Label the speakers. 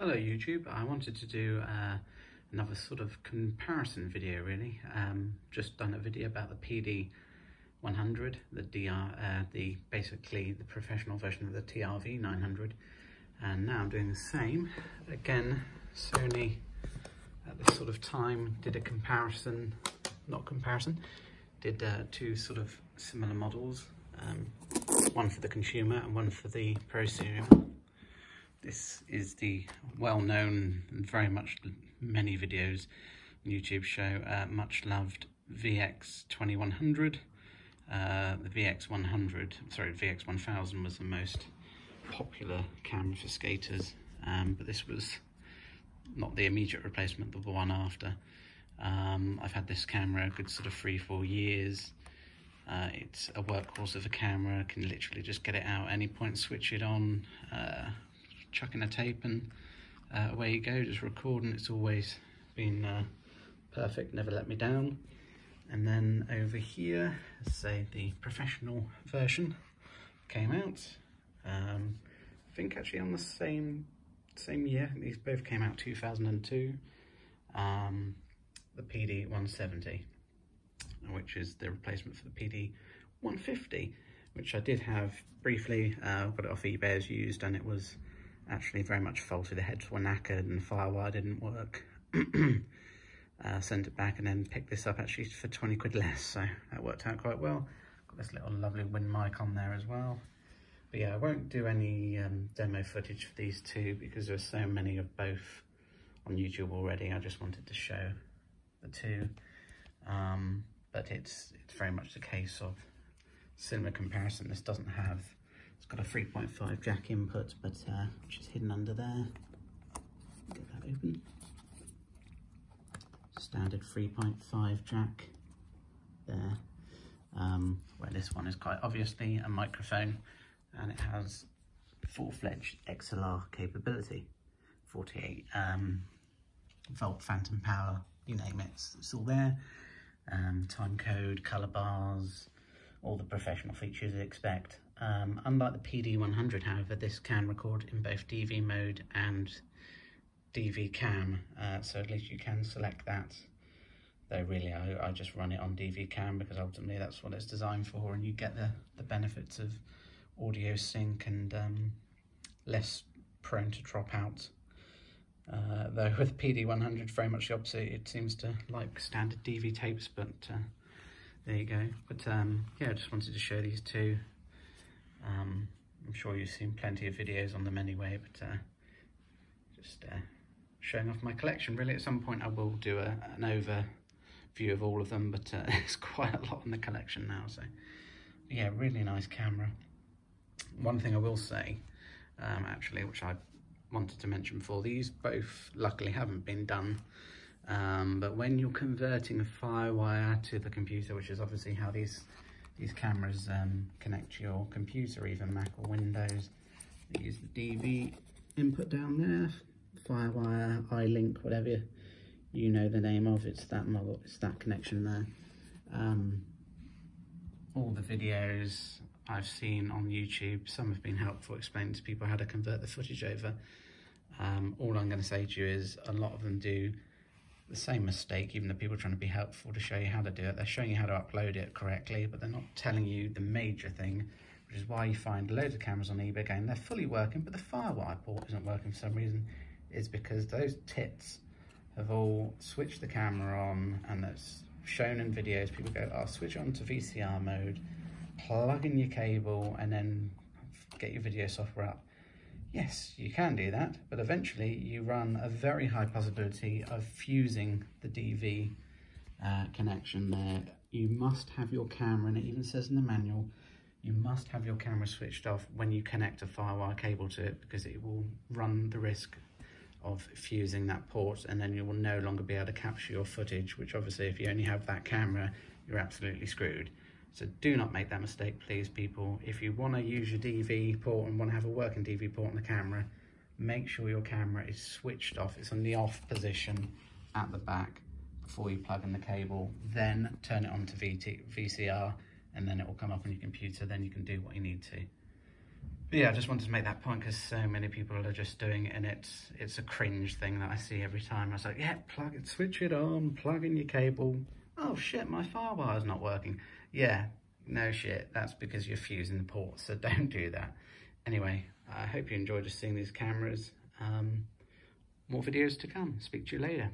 Speaker 1: Hello YouTube, I wanted to do another sort of comparison video really. Just done a video about the PD100, basically the professional version of the TRV 900, and now I'm doing the same. Again, Sony at this sort of time did a comparison, did two sort of similar models, one for the consumer and one for the prosumer. This is the well-known and very much many videos on YouTube show much loved VX2100. The VX1000 was the most popular camera for skaters, but this was not the immediate replacement, but the one after. I've had this camera a good sort of 3-4 years. It's a workhorse of a camera, can literally just get it out at any point, switch it on, chuck in a tape and away you go, just record, and it's always been perfect, never let me down. And then over here, say the professional version came out, I think actually on the same year. These both came out 2002. The PD170, which is the replacement for the PD150, which I did have briefly. Got it off eBay as used, and it was actually very much faulty. The heads were knackered and the firewire didn't work. Sent it back and then picked this up actually for 20 quid less, so that worked out quite well. Got this little lovely wind mic on there as well. But yeah, I won't do any demo footage for these two because there's so many of both on YouTube already. I just wanted to show the two, but it's very much the case of similar comparison. This doesn't have, it's got a 3.5 jack input, but which is hidden under there. Get that open. Standard 3.5 jack there, where this one is quite obviously a microphone, and it has full-fledged XLR capability, 48 volt phantom power, you name it, it's all there. Time code, color bars, all the professional features you'd expect. Unlike the PD100, however, this can record in both DV mode and DV cam, so at least you can select that. Though really I just run it on DV cam because ultimately that's what it's designed for, and you get the benefits of audio sync and less prone to drop out. Though with PD100, very much the opposite. It seems to like standard DV tapes, but there you go. But yeah, I just wanted to show these two. I'm sure you've seen plenty of videos on them anyway, but just showing off my collection. Really, at some point I will do an overview of all of them, but it's quite a lot in the collection now. So yeah, really nice camera. One thing I will say, actually, which I wanted to mention before, these both luckily haven't been done, but when you're converting a firewire to the computer, which is obviously how these cameras connect to your computer, even Mac or Windows, they use the DV input down there, firewire, iLink, whatever you know the name of, it's that model, it's that connection there. All the videos I've seen on YouTube, some have been helpful explaining to people how to convert the footage over. All I'm going to say to you is a lot of them do the same mistake, even the people trying to be helpful to show you how to do it. They're showing you how to upload it correctly, but they're not telling you the major thing, which is why you find loads of cameras on eBay going, they're fully working, but the firewire port isn't working for some reason. Is because those tits have all switched the camera on, and that's shown in videos. People go, oh, switch on to VCR mode, plug in your cable, and then get your video software up. Yes, you can do that, but eventually you run a very high possibility of fusing the DV connection there. You must have your camera, and it even says in the manual, you must have your camera switched off when you connect a firewire cable to it, because it will run the risk of fusing that port, and then you will no longer be able to capture your footage, which obviously if you only have that camera, you're absolutely screwed. So do not make that mistake, please, people. If you want to use your DV port and want to have a working DV port on the camera, make sure your camera is switched off. It's on the off position at the back before you plug in the cable. Then turn it on to VCR, and then it will come up on your computer. Then you can do what you need to. But yeah, I just wanted to make that point because so many people are just doing it, and it's a cringe thing that I see every time. I was like, yeah, plug it, switch it on, plug in your cable. Oh shit, my firewire's not working. Yeah, no shit, that's because you're fusing the port, so don't do that. Anyway, I hope you enjoyed just seeing these cameras. More videos to come. Speak to you later.